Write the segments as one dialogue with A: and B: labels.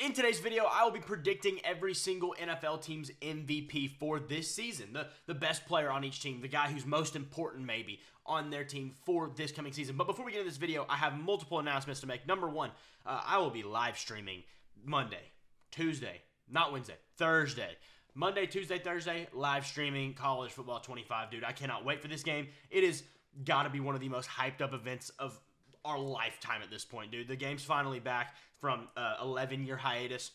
A: In today's video, I will be predicting every single NFL team's MVP for this season. The best player on each team, the guy who's most important maybe on their team for this coming season. But before we get into this video, I have multiple announcements to make. Number one, I will be live streaming Monday, Tuesday, not Wednesday, Thursday. Monday, Tuesday, Thursday, live streaming College Football 25, dude. I cannot wait for this game. It is got to be one of the most hyped up events of our lifetime at this point, dude. The game's finally back from 11-year hiatus.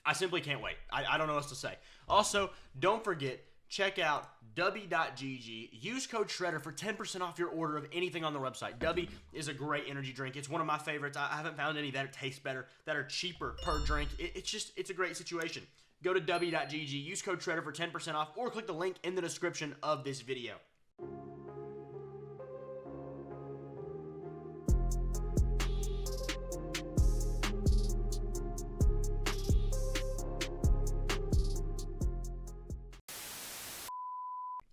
A: I simply can't wait. I don't know what else to say. Also, don't forget, check out W.GG. Use code SHREDDER for 10% off your order of anything on the website. W is a great energy drink. It's one of my favorites. I haven't found any that taste better, that are cheaper per drink. It's a great situation. Go to W.GG, use code SHREDDER for 10% off, or click the link in the description of this video.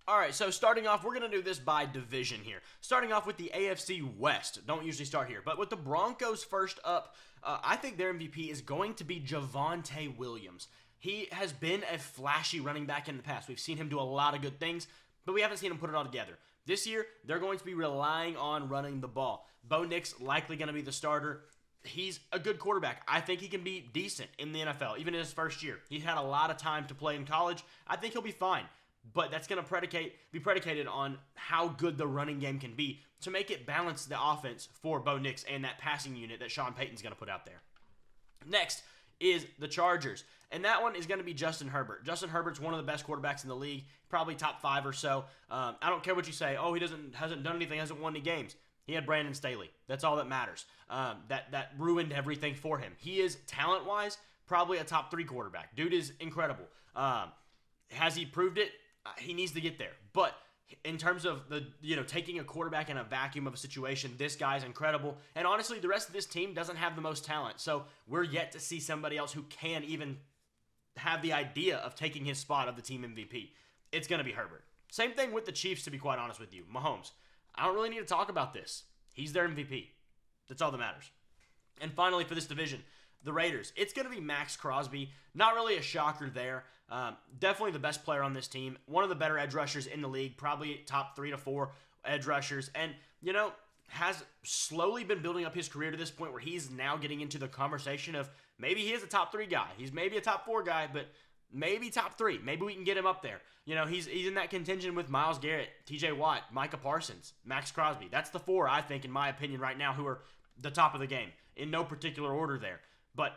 A: Alright, so starting off, we're going to do this by division here. Starting off with the AFC West. Don't usually start here. But with the Broncos first up, I think their MVP is going to be Javonte Williams. He has been a flashy running back in the past. We've seen him do a lot of good things, but we haven't seen him put it all together. This year, they're going to be relying on running the ball. Bo Nix likely going to be the starter. He's a good quarterback. I think he can be decent in the NFL, even in his first year. He's had a lot of time to play in college. I think he'll be fine. But that's going to be predicated on how good the running game can be to make it balance the offense for Bo Nix and that passing unit that Sean Payton's going to put out there. Next is the Chargers, and that one is going to be Justin Herbert. Justin Herbert's one of the best quarterbacks in the league, probably top 5 or so. I don't care what you say. Oh, he hasn't done anything, hasn't won any games. He had Brandon Staley. That's all that matters. That ruined everything for him. He is, talent-wise, probably a top 3 quarterback. Dude is incredible. Has he proved it? He needs to get there. But in terms of taking a quarterback in a vacuum of a situation, this guy's incredible. And honestly, the rest of this team doesn't have the most talent. So we're yet to see somebody else who can even have the idea of taking his spot of the team MVP. It's going to be Herbert. Same thing with the Chiefs, to be quite honest with you. Mahomes. I don't really need to talk about this. He's their MVP. That's all that matters. And finally, for this division, the Raiders. It's going to be Max Crosby. Not really a shocker there. Definitely the best player on this team. One of the better edge rushers in the league. Probably top 3 to 4 edge rushers. And, has slowly been building up his career to this point where he's now getting into the conversation of maybe he is a top 3 guy. He's maybe a top 4 guy, but maybe top 3. Maybe we can get him up there. He's in that contention with Myles Garrett, TJ Watt, Micah Parsons, Max Crosby. That's the 4, I think, in my opinion right now, who are the top of the game. In no particular order there. But,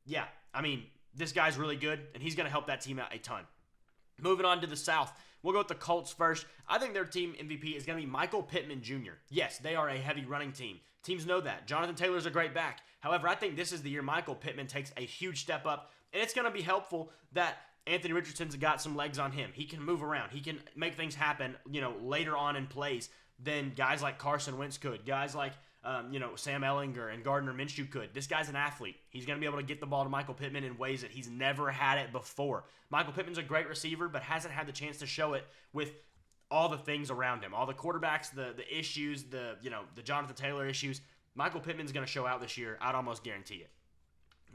A: yeah, this guy's really good, and he's going to help that team out a ton. Moving on to the South, we'll go with the Colts first. I think their team MVP is going to be Michael Pittman Jr. Yes, they are a heavy running team. Teams know that. Jonathan Taylor's a great back. However, I think this is the year Michael Pittman takes a huge step up, and it's going to be helpful that Anthony Richardson's got some legs on him. He can move around. He can make things happen, later on in plays than guys like Carson Wentz could. Guys like Sam Ehlinger and Gardner Minshew could. This guy's an athlete. He's going to be able to get the ball to Michael Pittman in ways that he's never had it before. Michael Pittman's a great receiver, but hasn't had the chance to show it with all the things around him. All the quarterbacks, the issues, the Jonathan Taylor issues. Michael Pittman's going to show out this year. I'd almost guarantee it.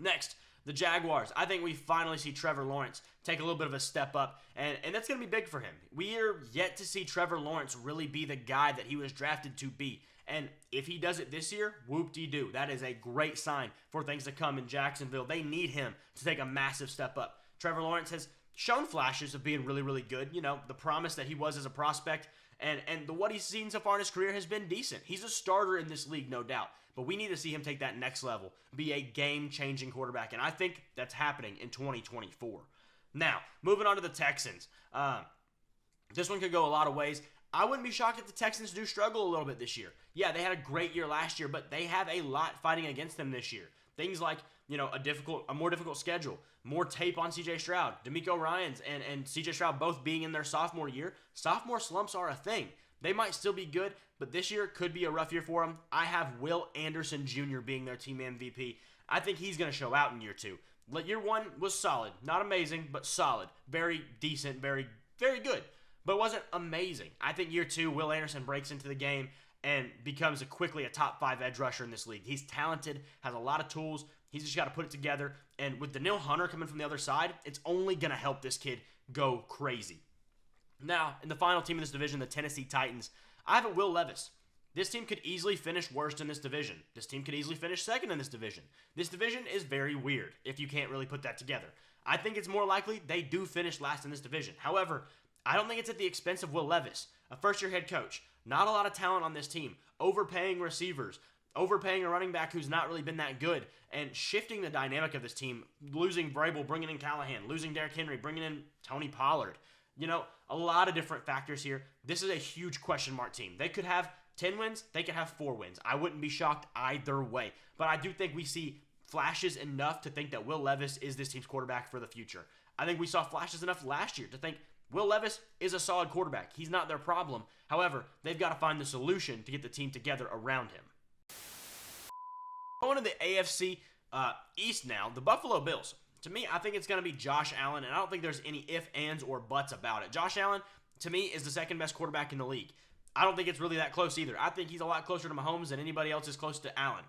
A: Next, the Jaguars. I think we finally see Trevor Lawrence take a little bit of a step up, and that's going to be big for him. We are yet to see Trevor Lawrence really be the guy that he was drafted to be. And if he does it this year, whoop-de-doo. That is a great sign for things to come in Jacksonville. They need him to take a massive step up. Trevor Lawrence has shown flashes of being really, really good. The promise that he was as a prospect. And what he's seen so far in his career has been decent. He's a starter in this league, no doubt. But we need to see him take that next level, be a game-changing quarterback. And I think that's happening in 2024. Now, moving on to the Texans. This one could go a lot of ways. I wouldn't be shocked if the Texans do struggle a little bit this year. Yeah, they had a great year last year, but they have a lot fighting against them this year. Things like, a more difficult schedule, more tape on C.J. Stroud, D'Amico Ryans and C.J. Stroud both being in their sophomore year. Sophomore slumps are a thing. They might still be good, but this year could be a rough year for them. I have Will Anderson Jr. being their team MVP. I think he's going to show out in year 2. Year 1 was solid. Not amazing, but solid. Very decent, very, very good. But it wasn't amazing. I think year 2, Will Anderson breaks into the game and becomes quickly a top 5 edge rusher in this league. He's talented, has a lot of tools, He's just got to put it together. And with Danielle Hunter coming from the other side, it's only going to help this kid go crazy. Now, in the final team in this division, the Tennessee Titans, I have Will Levis. This team could easily finish worst in this division. This team could easily finish second in this division. This division is very weird if you can't really put that together. I think it's more likely they do finish last in this division. However, I don't think it's at the expense of Will Levis, a first-year head coach. Not a lot of talent on this team. Overpaying receivers. Overpaying a running back who's not really been that good. And shifting the dynamic of this team. Losing Vrabel, bringing in Callahan. Losing Derrick Henry, bringing in Tony Pollard. You know, a lot of different factors here. This is a huge question mark team. They could have 10 wins. They could have 4 wins. I wouldn't be shocked either way. But I do think we see flashes enough to think that Will Levis is this team's quarterback for the future. I think we saw flashes enough last year to think Will Levis is a solid quarterback. He's not their problem. However, they've got to find the solution to get the team together around him. Going to the AFC East now, the Buffalo Bills. To me, I think it's going to be Josh Allen, and I don't think there's any ifs, ands, or buts about it. Josh Allen, to me, is the second best quarterback in the league. I don't think it's really that close either. I think he's a lot closer to Mahomes than anybody else is close to Allen.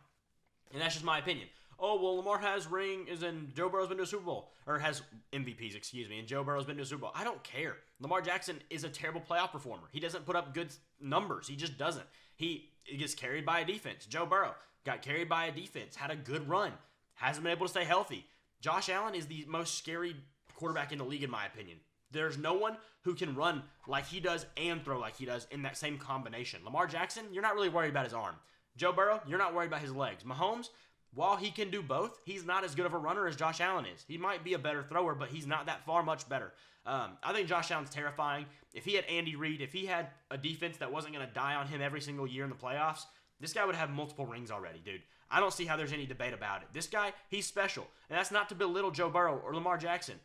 A: And that's just my opinion. Oh, well, Lamar has Joe Burrow's been to a Super Bowl. Or has MVPs, and Joe Burrow's been to a Super Bowl. I don't care. Lamar Jackson is a terrible playoff performer. He doesn't put up good numbers. He just doesn't. He gets carried by a defense. Joe Burrow got carried by a defense, had a good run, hasn't been able to stay healthy. Josh Allen is the most scary quarterback in the league, in my opinion. There's no one who can run like he does and throw like he does in that same combination. Lamar Jackson, you're not really worried about his arm. Joe Burrow, you're not worried about his legs. Mahomes, while he can do both, he's not as good of a runner as Josh Allen is. He might be a better thrower, but he's not that far much better. I think Josh Allen's terrifying. If he had Andy Reid, if he had a defense that wasn't going to die on him every single year in the playoffs, this guy would have multiple rings already, dude. I don't see how there's any debate about it. This guy, he's special. And that's not to belittle Joe Burrow or Lamar Jackson.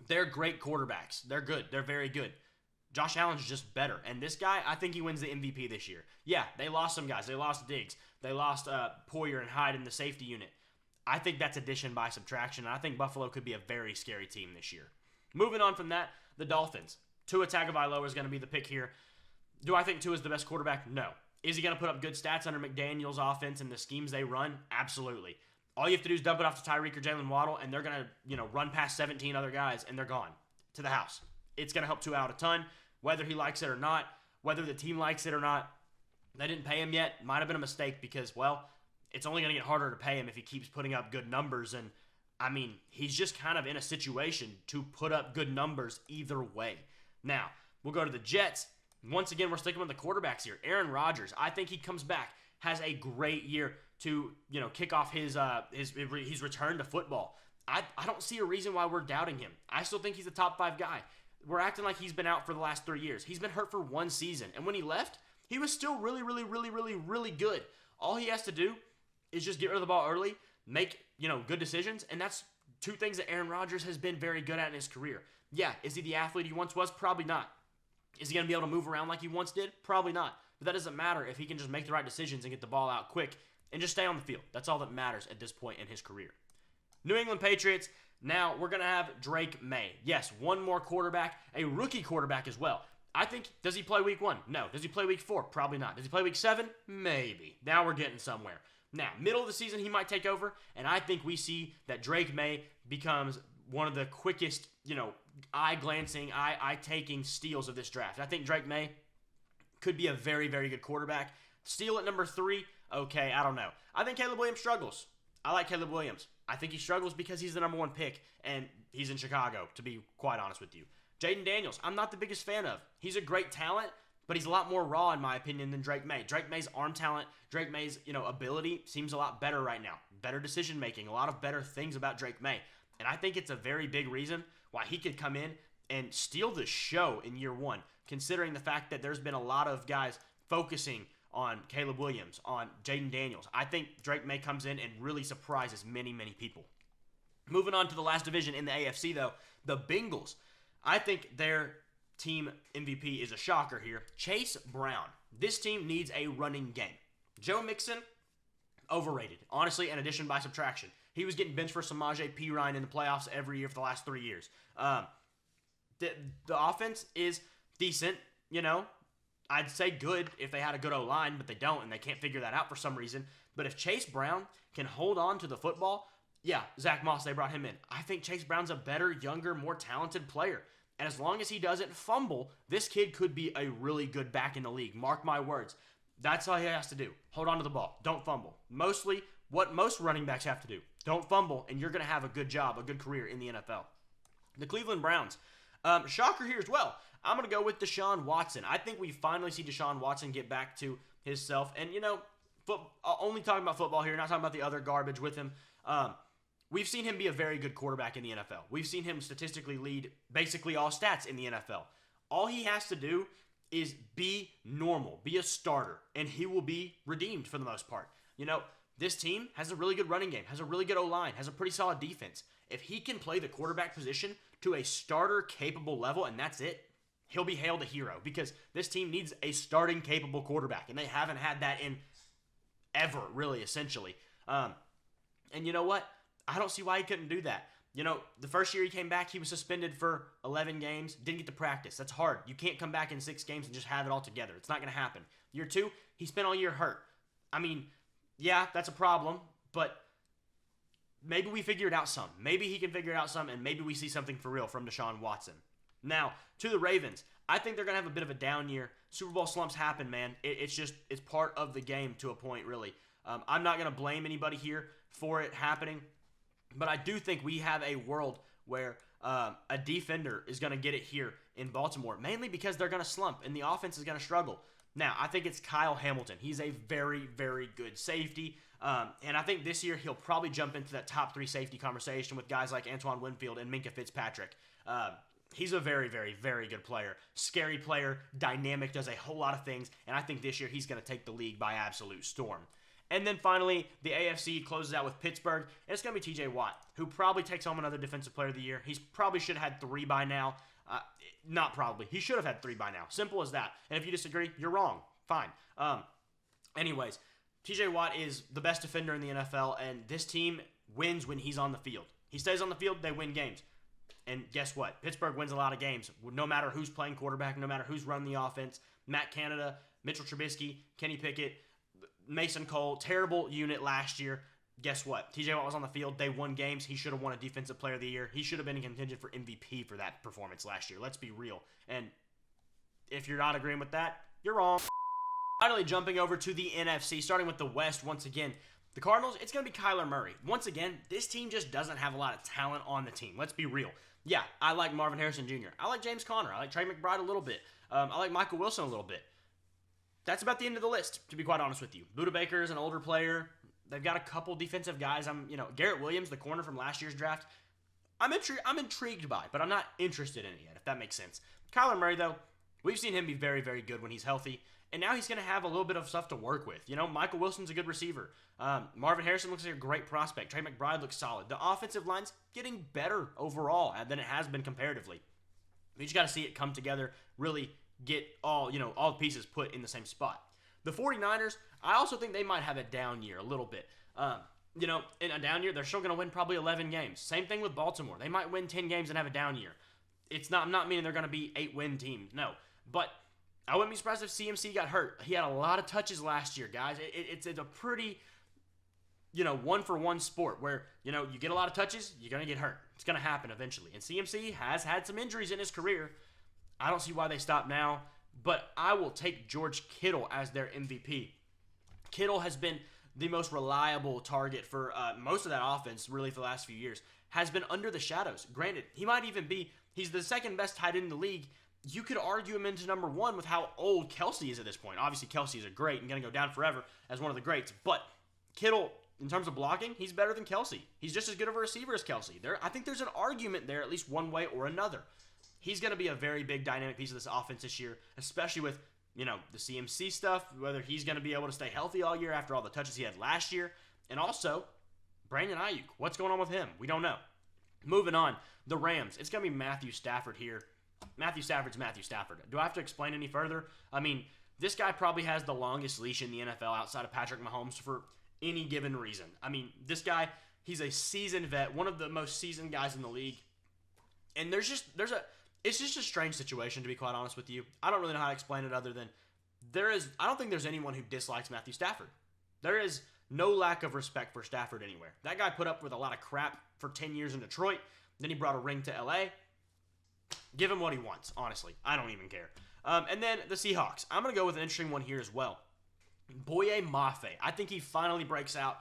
A: They're great quarterbacks. They're good. They're very good. Josh Allen's just better. And this guy, I think he wins the MVP this year. Yeah, they lost some guys. They lost Diggs. They lost Poyer and Hyde in the safety unit. I think that's addition by subtraction. And I think Buffalo could be a very scary team this year. Moving on from that, the Dolphins. Tua Tagovailoa is going to be the pick here. Do I think Tua is the best quarterback? No. Is he going to put up good stats under McDaniel's offense and the schemes they run? Absolutely. All you have to do is dump it off to Tyreek or Jalen Waddle, and they're going to, run past 17 other guys, and they're gone to the house. It's going to help Tua out a ton, whether he likes it or not, whether the team likes it or not. They didn't pay him yet. Might have been a mistake because, well, it's only going to get harder to pay him if he keeps putting up good numbers. And, I mean, he's just kind of in a situation to put up good numbers either way. Now, we'll go to the Jets. Once again, we're sticking with the quarterbacks here. Aaron Rodgers, I think he comes back, has a great year to, kick off his return to football. I don't see a reason why we're doubting him. I still think he's a top 5 guy. We're acting like he's been out for the last 3 years. He's been hurt for 1 season. And when he left, he was still really, really, really, really, really good. All he has to do is just get rid of the ball early, make, good decisions. And that's 2 things that Aaron Rodgers has been very good at in his career. Yeah, is he the athlete he once was? Probably not. Is he going to be able to move around like he once did? Probably not. But that doesn't matter if he can just make the right decisions and get the ball out quick and just stay on the field. That's all that matters at this point in his career. New England Patriots, now we're going to have Drake May. Yes, one more quarterback, a rookie quarterback as well. I think, does he play week 1? No. Does he play week 4? Probably not. Does he play week 7? Maybe. Now we're getting somewhere. Now, middle of the season, he might take over, and I think we see that Drake May becomes one of the quickest, eye-glancing, eye-taking steals of this draft. I think Drake May could be a very, very good quarterback. Steal at number 3, okay, I don't know. I think Caleb Williams struggles. I like Caleb Williams. I think he struggles because he's the number 1 pick, and he's in Chicago, to be quite honest with you. Jaden Daniels, I'm not the biggest fan of. He's a great talent, but he's a lot more raw, in my opinion, than Drake May. Drake May's arm talent, Drake May's, ability seems a lot better right now. Better decision-making, a lot of better things about Drake May. And I think it's a very big reason why he could come in and steal the show in year 1, considering the fact that there's been a lot of guys focusing on Caleb Williams, on Jaden Daniels. I think Drake May comes in and really surprises many, many people. Moving on to the last division in the AFC, though, the Bengals. I think their team MVP is a shocker here. Chase Brown. This team needs a running game. Joe Mixon, overrated. Honestly, an addition by subtraction. He was getting benched for Samaje Perine in the playoffs every year for the last 3 years. The offense is decent, I'd say good if they had a good O-line, but they don't, and they can't figure that out for some reason. But if Chase Brown can hold on to the football, Yeah, Zach Moss, they brought him in. I think Chase Brown's a better, younger, more talented player. And as long as he doesn't fumble, this kid could be a really good back in the league. Mark my words. That's all he has to do. Hold on to the ball. Don't fumble. Mostly what most running backs have to do. Don't fumble, and you're going to have a good job, a good career in the NFL. The Cleveland Browns. Shocker here as well. I'm going to go with Deshaun Watson. I think we finally see Deshaun Watson get back to his self. And, only talking about football here, not talking about the other garbage with him. We've seen him be a very good quarterback in the NFL. We've seen him statistically lead basically all stats in the NFL. All he has to do is be normal, be a starter, and he will be redeemed for the most part. This team has a really good running game, has a really good O-line, has a pretty solid defense. If he can play the quarterback position to a starter-capable level, and that's it, he'll be hailed a hero because this team needs a starting-capable quarterback, and they haven't had that in ever, really, essentially. And you know what? I don't see why he couldn't do that. The first year he came back, he was suspended for 11 games, didn't get to practice. That's hard. You can't come back in 6 games and just have it all together. It's not going to happen. Year 2, he spent all year hurt. Yeah, that's a problem, but maybe we figure it out some. Maybe he can figure it out some, and maybe we see something for real from Deshaun Watson. Now, to the Ravens, I think they're going to have a bit of a down year. Super Bowl slumps happen, man. It's part of the game to a point, really. I'm not going to blame anybody here for it happening, but I do think we have a world where a defender is going to get it here in Baltimore, mainly because they're going to slump, and the offense is going to struggle. Now, I think it's Kyle Hamilton. He's a very, very good safety. And I think this year he'll probably jump into that top 3 safety conversation with guys like Antoine Winfield and Minkah Fitzpatrick. He's a very, very, very good player. Scary player, dynamic, does a whole lot of things. And I think this year he's going to take the league by absolute storm. And then finally, the AFC closes out with Pittsburgh. And it's going to be TJ Watt, who probably takes home another Defensive Player of the Year. He's probably should have had 3 by now. Not probably. He should have had 3 by now. Simple as that. And if you disagree, you're wrong. Fine. Anyways, TJ Watt is the best defender in the NFL, and this team wins when he's on the field. He stays on the field, they win games. And guess what? Pittsburgh wins a lot of games, no matter who's playing quarterback, no matter who's running the offense. Matt Canada, Mitchell Trubisky, Kenny Pickett, Mason Cole, terrible unit last year. Guess what? TJ Watt was on the field. They won games. He should have won a Defensive Player of the Year. He should have been in contention for MVP for that performance last year. Let's be real. And if you're not agreeing with that, you're wrong. Finally, jumping over to the NFC, starting with the West once again. The Cardinals, it's going to be Kyler Murray. Once again, this team just doesn't have a lot of talent on the team. Let's be real. Yeah, I like Marvin Harrison Jr. I like James Conner. I like Trey McBride a little bit. I like Michael Wilson a little bit. That's about the end of the list, to be quite honest with you. Budda Baker is an older player. They've got a couple defensive guys. Garrett Williams, the corner from last year's draft, I'm intrigued by, but I'm not interested in it yet, if that makes sense. Kyler Murray, though, we've seen him be very, very good when he's healthy, and now he's going to have a little bit of stuff to work with. Michael Wilson's a good receiver. Marvin Harrison looks like a great prospect. Trey McBride looks solid. The offensive line's getting better overall than it has been comparatively. We just got to see it come together, really get all the pieces put in the same spot. The 49ers, I also think they might have a down year a little bit. In a down year, they're still going to win probably 11 games. Same thing with Baltimore. They might win 10 games and have a down year. I'm not meaning they're going to be 8-win team. No. But I wouldn't be surprised if CMC got hurt. He had a lot of touches last year, guys. It's a pretty, one-for-one sport where, you get a lot of touches, you're going to get hurt. It's going to happen eventually. And CMC has had some injuries in his career. I don't see why they stop now, but I will take George Kittle as their MVP. Kittle has been the most reliable target for most of that offense, really, for the last few years. Has been under the shadows. Granted, he's the second best tight end in the league. You could argue him into number 1 with how old Kelsey is at this point. Obviously, Kelsey is a great and going to go down forever as one of the greats. But Kittle, in terms of blocking, he's better than Kelsey. He's just as good of a receiver as Kelsey. I think there's an argument there, at least one way or another. He's going to be a very big dynamic piece of this offense this year, especially with, the CMC stuff, whether he's going to be able to stay healthy all year after all the touches he had last year. And also, Brandon Ayuk. What's going on with him? We don't know. Moving on, the Rams. It's going to be Matthew Stafford here. Matthew Stafford's Matthew Stafford. Do I have to explain any further? This guy probably has the longest leash in the NFL outside of Patrick Mahomes for any given reason. This guy, he's a seasoned vet, one of the most seasoned guys in the league. And it's just a strange situation, to be quite honest with you. I don't really know how to explain it other than I don't think there's anyone who dislikes Matthew Stafford. There is No lack of respect for Stafford anywhere. That guy put up with a lot of crap for 10 years in Detroit. Then he brought a ring to LA. Give him what he wants, honestly. I don't even care. And then the Seahawks. I'm going to go with an interesting one here as well. Boye Mafe. I think he finally breaks out.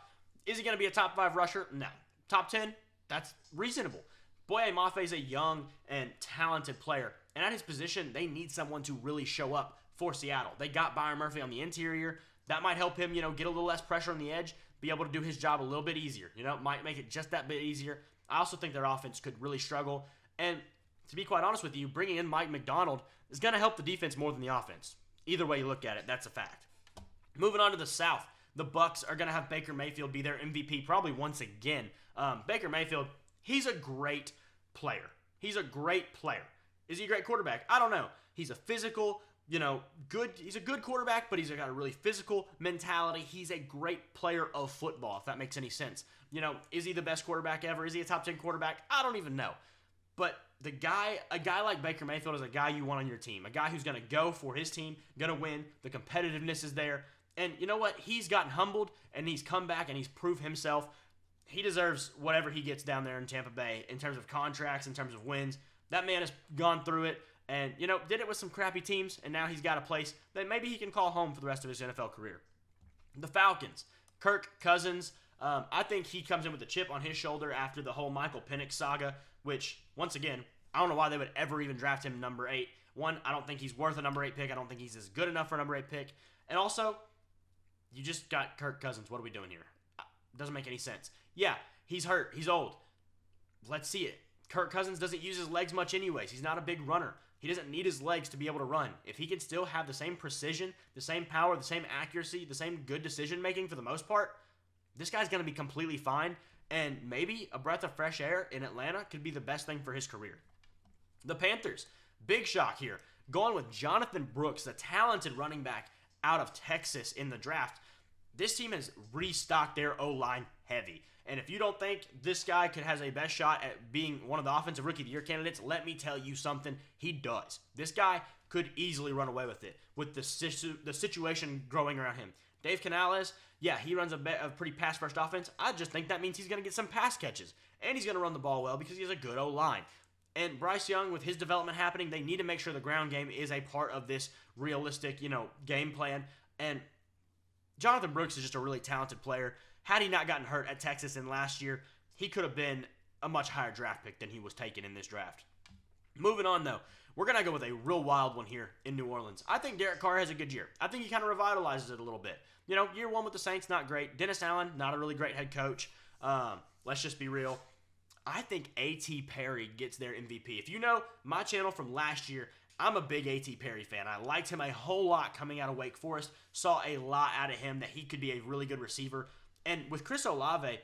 A: Is he going to be a top 5 rusher? No. Top 10? That's reasonable. Boye Mafe is a young and talented player. And at his position, they need someone to really show up for Seattle. They got Byron Murphy on the interior. That might help him, get a little less pressure on the edge, be able to do his job a little bit easier. Might make it just that bit easier. I also think their offense could really struggle. And to be quite honest with you, bringing in Mike McDonald is going to help the defense more than the offense. Either way you look at it, that's a fact. Moving on to the South, the Bucs are going to have Baker Mayfield be their MVP probably once again. Baker Mayfield, he's a great player. He's a great player. Is he a great quarterback? I don't know. He's a physical, good. He's a good quarterback, but he's got a really physical mentality. He's a great player of football, if that makes any sense. Is he the best quarterback ever? Is he a top 10 quarterback? I don't even know. But a guy like Baker Mayfield is a guy you want on your team. A guy who's going to go for his team, going to win. The competitiveness is there. And you know what? He's gotten humbled, and he's come back, and he's proved himself. He deserves whatever he gets down there in Tampa Bay in terms of contracts, in terms of wins. That man has gone through it and, did it with some crappy teams, and now he's got a place that maybe he can call home for the rest of his NFL career. The Falcons, Kirk Cousins, I think he comes in with a chip on his shoulder after the whole Michael Penix saga, which, once again, I don't know why they would ever even draft him number 8. One, I don't think he's worth a number 8 pick. I don't think he's as good enough for a number 8 pick. And also, you just got Kirk Cousins. What are we doing here? Doesn't make any sense. Yeah, he's hurt. He's old. Let's see it. Kirk Cousins doesn't use his legs much anyways. He's not a big runner. He doesn't need his legs to be able to run. If he can still have the same precision, the same power, the same accuracy, the same good decision-making for the most part, this guy's going to be completely fine, and maybe a breath of fresh air in Atlanta could be the best thing for his career. The Panthers, big shock here, going with Jonathan Brooks, the talented running back out of Texas in the draft. This team has restocked their O-line heavy. And if you don't think this guy has a best shot at being one of the Offensive Rookie of the Year candidates, let me tell you something, he does. This guy could easily run away with it with the situation growing around him. Dave Canales, yeah, he runs a pretty pass-first offense. I just think that means he's going to get some pass catches. And he's going to run the ball well because he has a good O-line. And Bryce Young, with his development happening, they need to make sure the ground game is a part of this realistic, game plan. And Jonathan Brooks is just a really talented player. Had he not gotten hurt at Texas in last year, he could have been a much higher draft pick than he was taken in this draft. Moving on, though, we're going to go with a real wild one here in New Orleans. I think Derek Carr has a good year. I think he kind of revitalizes it a little bit. Year one with the Saints, not great. Dennis Allen, not a really great head coach. Let's just be real. I think A.T. Perry gets their MVP. If you know my channel from last year, I'm a big A.T. Perry fan. I liked him a whole lot coming out of Wake Forest. Saw a lot out of him that he could be a really good receiver. And with Chris Olave,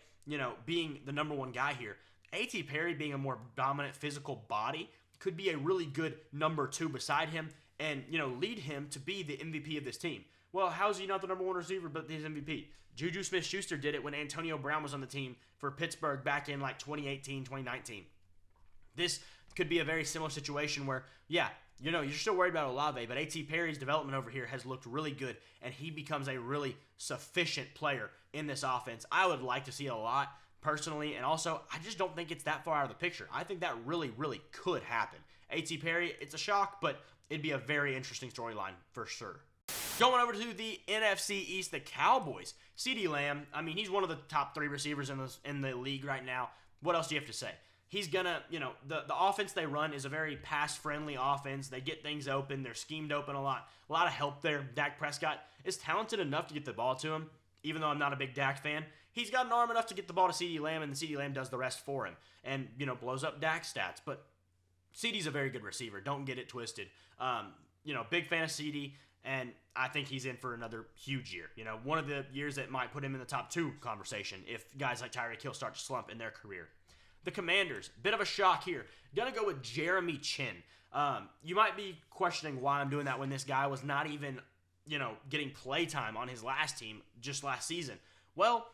A: being the number one guy here, A.T. Perry being a more dominant physical body could be a really good number 2 beside him and, lead him to be the MVP of this team. Well, how is he not the number 1 receiver but his MVP? Juju Smith-Schuster did it when Antonio Brown was on the team for Pittsburgh back in 2018, 2019. This could be a very similar situation where, yeah, you're still worried about Olave, but A.T. Perry's development over here has looked really good, and he becomes a really sufficient player in this offense. I would like to see it a lot, personally, and also, I just don't think it's that far out of the picture. I think that really, really could happen. A.T. Perry, it's a shock, but it'd be a very interesting storyline for sure. Going over to the NFC East, the Cowboys. CeeDee Lamb, he's one of the top 3 receivers in the league right now. What else do you have to say? He's going to, the offense they run is a very pass-friendly offense. They get things open. They're schemed open a lot. A lot of help there. Dak Prescott is talented enough to get the ball to him, even though I'm not a big Dak fan. He's got an arm enough to get the ball to CeeDee Lamb, and CeeDee Lamb does the rest for him and, blows up Dak's stats. But CeeDee's a very good receiver. Don't get it twisted. Big fan of CeeDee, and I think he's in for another huge year. One of the years that might put him in the top 2 conversation if guys like Tyreek Hill start to slump in their career. The Commanders, bit of a shock here. Gonna go with Jeremy Chin. You might be questioning why I'm doing that when this guy was not even, getting play time on his last team just last season. Well,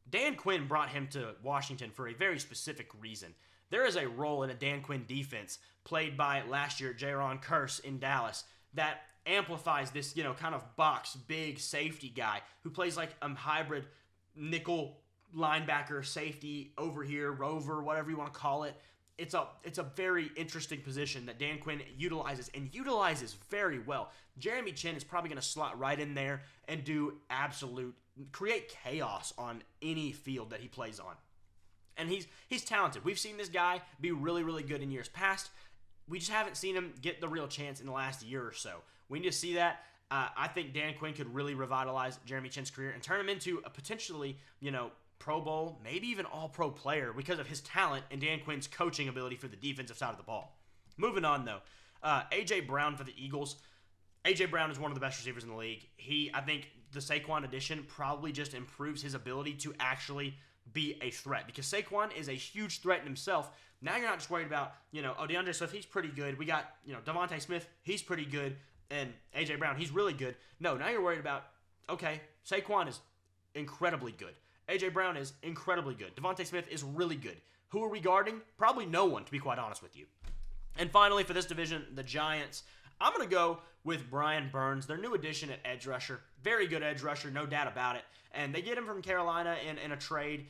A: Dan Quinn brought him to Washington for a very specific reason. There is a role in a Dan Quinn defense played by last year Jaron Kearse in Dallas that amplifies this, kind of box, big safety guy who plays like a hybrid nickel linebacker, safety over here, rover, whatever you want to call it. It's a very interesting position that Dan Quinn utilizes very well. Jeremy Chin is probably going to slot right in there and create chaos on any field that he plays on. And he's talented. We've seen this guy be really, really good in years past. We just haven't seen him get the real chance in the last year or so. We need to see that. I think Dan Quinn could really revitalize Jeremy Chin's career and turn him into a potentially, Pro Bowl, maybe even All-Pro player because of his talent and Dan Quinn's coaching ability for the defensive side of the ball. Moving on, though. A.J. Brown for the Eagles. A.J. Brown is one of the best receivers in the league. I think the Saquon addition probably just improves his ability to actually be a threat because Saquon is a huge threat in himself. Now you're not just worried about, DeAndre Swift, he's pretty good. We got, Devontae Smith, he's pretty good. And A.J. Brown, he's really good. No, now you're worried about, okay, Saquon is incredibly good. A.J. Brown is incredibly good. Devontae Smith is really good. Who are we guarding? Probably no one, to be quite honest with you. And finally, for this division, the Giants, I'm going to go with Brian Burns, their new addition at edge rusher. Very good edge rusher, no doubt about it. And they get him from Carolina in a trade.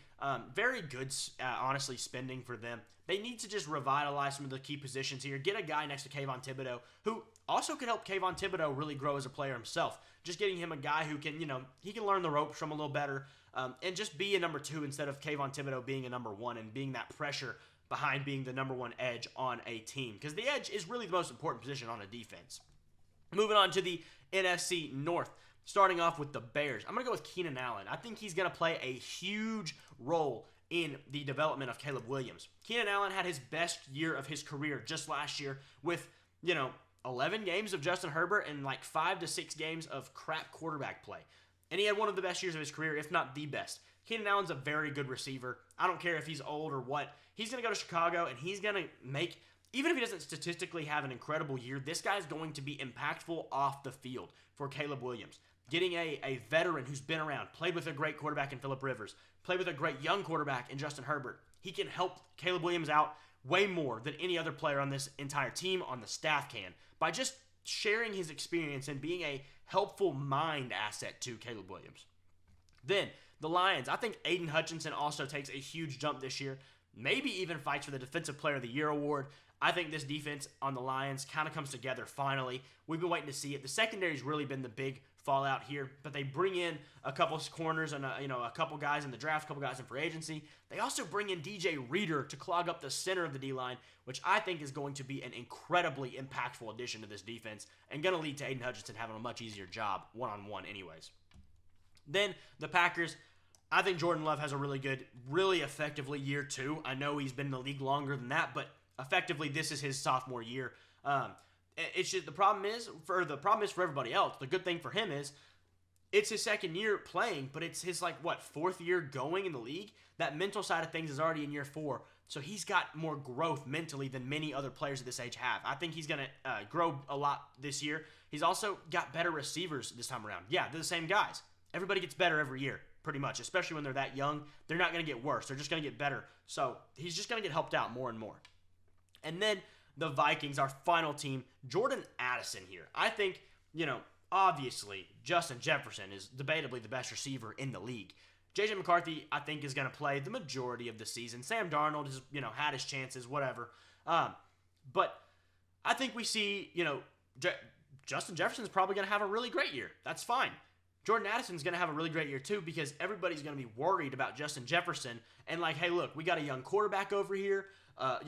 A: Very good, honestly, spending for them. They need to just revitalize some of the key positions here. Get a guy next to Kayvon Thibodeau who also could help Kayvon Thibodeau really grow as a player himself. Just getting him a guy who can, he can learn the ropes from a little better and just be a number 2 instead of Kayvon Thibodeau being a number 1 and being that pressure behind being the number 1 edge on a team. Because the edge is really the most important position on a defense. Moving on to the NFC North. Starting off with the Bears. I'm going to go with Keenan Allen. I think he's going to play a huge role in the development of Caleb Williams. Keenan Allen had his best year of his career just last year with, 11 games of Justin Herbert and like 5 to 6 games of crap quarterback play. And he had one of the best years of his career, if not the best. Keenan Allen's a very good receiver. I don't care if he's old or what. He's going to go to Chicago, and he's going to make, even if he doesn't statistically have an incredible year, this guy's going to be impactful off the field for Caleb Williams. Getting a veteran who's been around, played with a great quarterback in Phillip Rivers, played with a great young quarterback in Justin Herbert. He can help Caleb Williams out way more than any other player on this entire team, on the staff can, by just sharing his experience and being a helpful mind asset to Caleb Williams. Then, the Lions. I think Aiden Hutchinson also takes a huge jump this year, maybe even fights for the Defensive Player of the Year award. I think this defense on the Lions kind of comes together finally. We've been waiting to see it. The secondary's really been the big fallout here, but they bring in a couple of corners and a couple guys in the draft, a couple guys in free agency. They also bring in DJ Reader to clog up the center of the D-line, which I think is going to be an incredibly impactful addition to this defense and going to lead to Aiden Hutchinson having a much easier job one-on-one anyways. Then the Packers. I think Jordan Love has a really good, really effectively year 2. I know he's been in the league longer than that, but effectively this is his sophomore year. It's just the problem is for everybody else. The good thing for him is it's his second year playing, but it's his 4th year going in the league. That mental side of things is already in year 4, so he's got more growth mentally than many other players at this age have. I think he's gonna grow a lot this year. He's also got better receivers this time around. Yeah, they're the same guys. Everybody gets better every year, pretty much, especially when they're that young. They're not going to get worse. They're just going to get better. So he's just going to get helped out more and more. And then the Vikings, our final team, Jordan Addison here. I think, obviously, Justin Jefferson is debatably the best receiver in the league. J.J. McCarthy, I think, is going to play the majority of the season. Sam Darnold has, had his chances, whatever. But I think we see, Justin Jefferson's probably going to have a really great year. That's fine. Jordan Addison's going to have a really great year too because everybody's going to be worried about Justin Jefferson and hey, look, we got a young quarterback over here,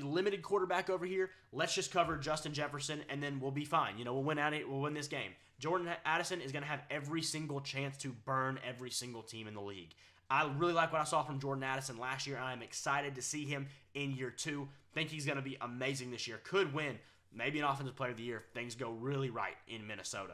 A: limited quarterback over here. Let's just cover Justin Jefferson and then we'll be fine. We'll win this game. Jordan Addison is going to have every single chance to burn every single team in the league. I really like what I saw from Jordan Addison last year, and I'm excited to see him in year 2. Think he's going to be amazing this year. Could win maybe an Offensive Player of the Year if things go really right in Minnesota.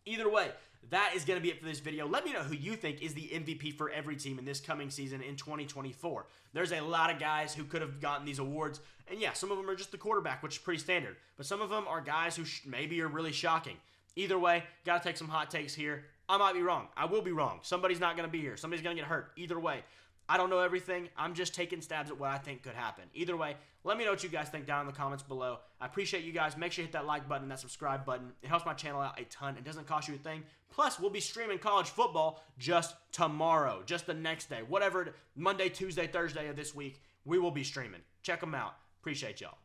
A: Either way, that is going to be it for this video. Let me know who you think is the MVP for every team in this coming season in 2024. There's a lot of guys who could have gotten these awards, and yeah, some of them are just the quarterback, which is pretty standard, but some of them are guys who maybe are really shocking. Either way, got to take some hot takes here. I might be wrong. I will be wrong. Somebody's not going to be here. Somebody's going to get hurt. Either way, I don't know everything. I'm just taking stabs at what I think could happen. Either way, let me know what you guys think down in the comments below. I appreciate you guys. Make sure you hit that like button and that subscribe button. It helps my channel out a ton. It doesn't cost you a thing. Plus, we'll be streaming college football just tomorrow, just the next day. Whatever, Monday, Tuesday, Thursday of this week, we will be streaming. Check them out. Appreciate y'all.